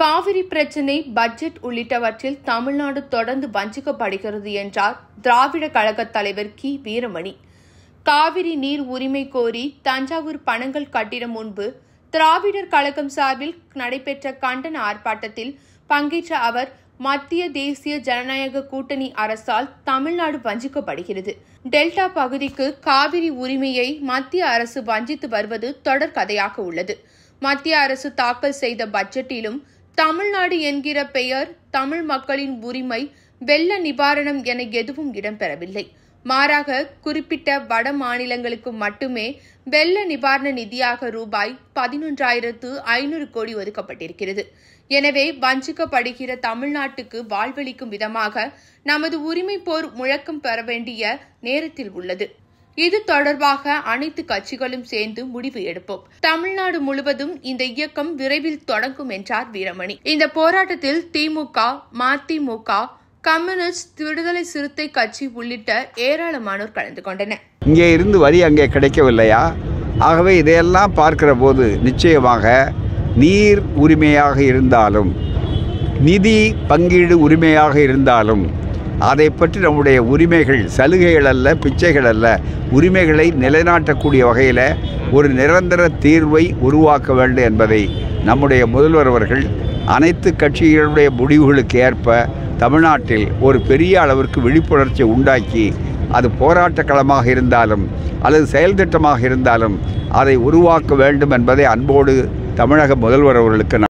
காவிரி பிரச்சினை, பட்ஜெட் உள்ளிட்டவற்றில் தமிழ்நாடு தொடர்ந்து வஞ்சிக்கப்படுகிறது என்றார் திராவிட கழக தலைவர் கி. வீரமணி. காவிரி நீர் உரிமை கோரி தஞ்சாவூர் பனங்கல் கட்டிடம் முன்பு திராவிடர் கழகம் சார்பில் நடைபெற்ற கண்டன ஆர்ப்பாட்டத்தில் பங்கேற்ற அவர், மத்திய தேசிய ஜனநாயக கூட்டணி அரசால் தமிழ்நாடு வஞ்சிக்கப்படுகிறது. டெல்டா பகுதிக்கு காவிரி உரிமையை மத்திய அரசு வஞ்சித்து வருவது தொடர்கதையாக உள்ளது. மத்திய அரசு தாக்கல் செய்த பட்ஜெட்டிலும் தமிழ்நாடு என்கிற பெயர், தமிழ் மக்களின் உரிமை, வெள்ள நிவாரணம் என எதுவும் இடம்பெறவில்லை. மாறாக குறிப்பிட்ட வட மாநிலங்களுக்கு மட்டுமே வெள்ள நிவாரண நிதியாக ரூபாய் 11,500 கோடி ஒதுக்கப்பட்டிருக்கிறது. எனவே வஞ்சிக்கப்படுகிற தமிழ்நாட்டுக்கு வாழ்வளிக்கும் விதமாக நமது உரிமை போர் முழக்கம் பெற வேண்டிய நேரத்தில் உள்ளது. இது தொடர்பாக அனைத்து கட்சிகளும் சேர்ந்து முடிவு எடுப்போம். தமிழ்நாடு முழுவதும் இந்த இயக்கம் விரைவில் தொடங்கும் என்றார் வீரமணி. இந்த போராட்டத்தில் திமுக, மதிமுக, கம்யூனிஸ்ட், விடுதலை சிறுத்தை கட்சி உள்ளிட்ட ஏராளமானோர் கலந்து கொண்டனர். இங்கே இருந்து வரி அங்கே கிடைக்கவில்லையா? ஆகவே இதையெல்லாம் பார்க்கிற போது நிச்சயமாக நீர் உரிமையாக இருந்தாலும், நிதி பங்கீடு உரிமையாக இருந்தாலும், அதை பற்றி நம்முடைய உரிமைகள் சலுகைகள் அல்ல, பிச்சைகள் அல்ல, உரிமைகளை நிலைநாட்டக்கூடிய வகையில் ஒரு நிரந்தர தீர்வை உருவாக்க வேண்டும் என்பதை நம்முடைய முதல்வர் அவர்கள் அனைத்து கட்சிகளுடைய முடிவுகளுக்கு ஏற்ப தமிழ்நாட்டில் ஒரு பெரிய அளவிற்கு விழிப்புணர்ச்சியை உண்டாக்கி, அது போராட்ட களமாக இருந்தாலும் அல்லது செயல் திட்டமாக இருந்தாலும் அதை உருவாக்க வேண்டும் என்பதை அன்போடு தமிழக முதல்வர் அவர்களுக்கு